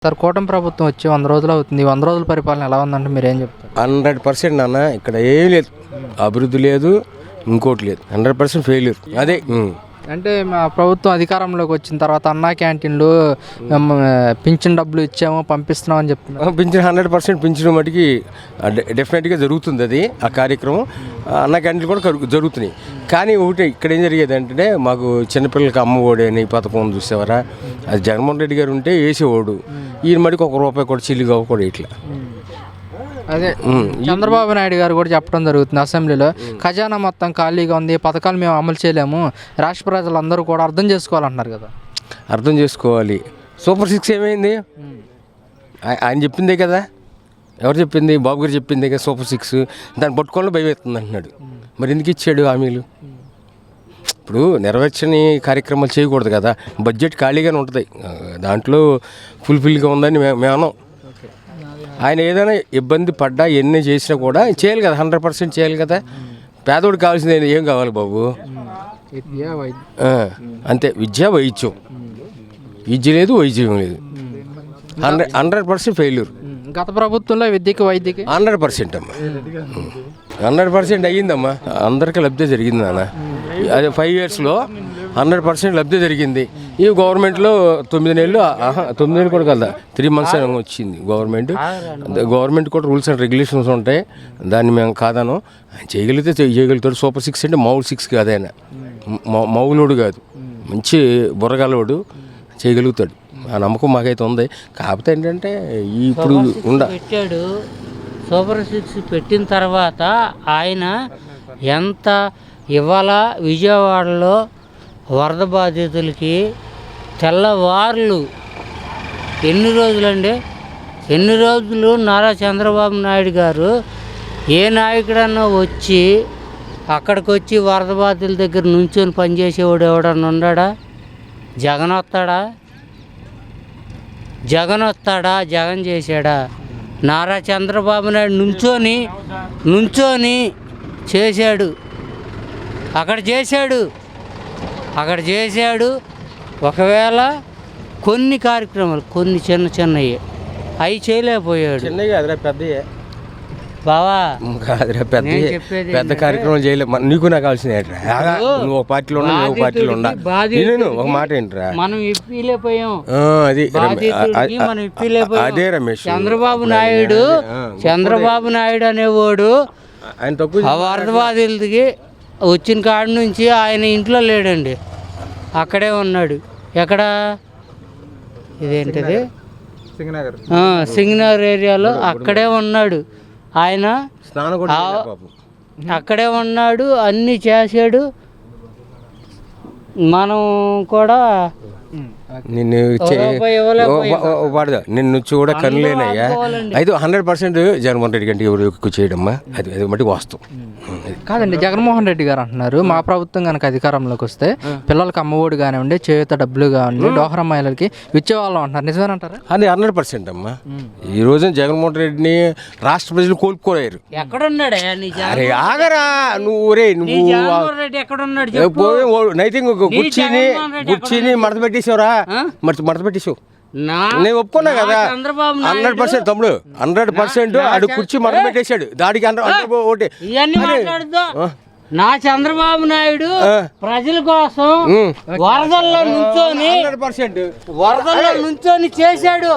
Sir కూటమి ప్రభుత్వం వచ్చి 100 రోజులు అవుతుంది. 100 రోజుల పరిపాలన ఎలా ఉందంటే మీరు ఏం చెప్తారు? 100% నాన్న, ఇక్కడ ఏం లేదు, అభివృద్ధి లేదు, ఇంకోటి లేదు, 100% ఫెయిల్యూర్. అదే అంటే మా ప్రభుత్వం అధికారంలోకి వచ్చిన తర్వాత అన్నా క్యాంటీన్లు పింఛన్ డబ్బులు ఇచ్చాము పంపిస్తున్నాం అని చెప్తున్నారు. పింఛన్ 100% పింఛన్ మటుకి డెఫినెట్గా జరుగుతుంది. అది ఆ కార్యక్రమం అన్న క్యాంటీన్లు కూడా జరుగుతున్నాయి. కానీ ఒకటి ఇక్కడ ఏం జరిగేది అంటే, మాకు చిన్నపిల్లలకి అమ్మ ఒడి అని పథకం చూసేవారా, అది జగన్మోహన్ రెడ్డి గారు ఉంటే వేసేవాడు. ఈయన మటుకు ₹1 కూడా చిల్లిగా కూడా ఇట్లా. అదే చంద్రబాబు నాయుడు గారు కూడా చెప్పడం జరుగుతుంది అసెంబ్లీలో, ఖజానా మొత్తం ఖాళీగా ఉంది, పథకాలు మేము అమలు చేయలేము, రాష్ట్ర ప్రజలందరూ కూడా అర్థం చేసుకోవాలంటున్నారు కదా. అర్థం చేసుకోవాలి. సూపర్ 6 ఏమైంది? ఆయన చెప్పిందే కదా. ఎవరు చెప్పింది? బాబు గారు చెప్పిందే కదా సూపర్ 6. దాన్ని పట్టుకోవాలని భయం అవుతుంది అంటున్నాడు. మరి ఎందుకు ఇచ్చాడు హామీలు? ఇప్పుడు నెరవేర్చని కార్యక్రమాలు చేయకూడదు కదా. బడ్జెట్ ఖాళీగానే ఉంటుంది, దాంట్లో ఫుల్ఫిల్గా ఉందని మేము అన్నాం. ఆయన ఏదైనా ఇబ్బంది పడ్డా ఎన్ని చేసినా కూడా చేయాలి కదా, 100% చేయాలి కదా. పేదోడికి కావాల్సింది ఏం కావాలి బాబు? అంతే, విద్య వైద్యం. విద్య లేదు, వైద్యం లేదు, 100% ఫెయిల్యూర్. గత ప్రభుత్వంలో విద్యకి వైద్యకి 100% అమ్మా, 100% అయ్యిందమ్మా. అందరికీ లబ్ధి జరిగింది నాన్న. అదే 5 ఇయర్స్లో 100% లబ్ధి జరిగింది. ఈ గవర్నమెంట్లో 9 నెలలు 9 నెలలు కూడా కదా, 3 months వచ్చింది గవర్నమెంట్ కూడా రూల్స్ అండ్ రెగ్యులేషన్స్ ఉంటాయి. దాన్ని మేము కాదను, చేయగలిగితే చేయగలుగుతాడు. సూపర్ 6 అంటే మామూలు 6 కాదు, ఆయన మౌలోడు కాదు, మంచి బుర్రగాలోడు, చేయగలుగుతాడు. ఆ నమ్మకం మాకైతే ఉంది. కాకపోతే ఏంటంటే ఇప్పుడు పెట్టాడు. సూపర్ 6 పెట్టిన తర్వాత ఆయన ఎంత ఇవాళ విజయవాడలో వరద బాధితులకి తెల్లవార్లు ఎన్ని రోజులు నారా చంద్రబాబు నాయుడు గారు ఏ నాయకుడన్నా వచ్చి అక్కడికి వచ్చి వరద బాధితుల దగ్గర నుంచొని పనిచేసేవాడు ఎవడన్నా ఉన్నాడా? జగన్ వస్తాడా? జగన్ చేశాడా? నారా చంద్రబాబు నాయుడు నుంచొని చేశాడు. అక్కడ చేశాడు. ఒకవేళ కొన్ని కార్యక్రమాలు, కొన్ని చిన్నవి అవి చేయలేకపోయాడు. పెద్దయే బావా, పెద్ద కార్యక్రమం చేయలేదు. నీకు నాకు కావాల్సింది నువ్వు ఒక పార్టీలో ఉన్నా, నువ్వు పార్టీలో ఉన్నా. ఒక మాట ఏంట్రా, మనం ఇప్పిలేకపోయాం. అది అదే రమేష్. చంద్రబాబు నాయుడు అనేవాడు ఆయన తప్పు. వరద బాధితులకి వచ్చిన కాడి నుంచి ఆయన ఇంట్లో లేడండి, అక్కడే ఉన్నాడు. ఎక్కడ ఇదేంటిది, సింగనగర్ ఏరియాలో అక్కడే ఉన్నాడు ఆయన. అక్కడే ఉన్నాడు, అన్నీ చేశాడు. మనం కూడా నిన్ను చూడ కనులేనయ్యా. అయితే 100% జగన్మోహన్ రెడ్డి కంటే ఎవరు ఎక్కువ చేయడమ్మా, అది మట్టి వాస్తవం కాదండి. జగన్మోహన్ రెడ్డి గారు అంటున్నారు, మా ప్రభుత్వం కనుక అధికారంలోకి వస్తే పిల్లలకి అమ్మఒడి కానివ్వండి, చేయూత డబ్బులు కానివ్వండి, డోహరా మహిళలకి ఇచ్చేవాళ్ళం అంటున్నారు. నిజమేనంటారా? అది 100% అమ్మా. ఈ రోజు జగన్మోహన్ రెడ్డిని రాష్ట్ర ప్రజలు కోల్పోయారు. ఎక్కడున్నాడు ఆగరా నువ్వు నైతిక గుర్చిని మడత పెట్టేసావురా, మడత పెట్టేసావు. నేను ఒప్పుకున్నా కదా 100% తమ్ముడు, 100% ఆడు కుర్చీ మడత పెట్టేశాడు. దాడికి ఒకటి నా చంద్రబాబు నాయుడు ప్రజల కోసం వరదల్లో నుంచొని చేశాడు.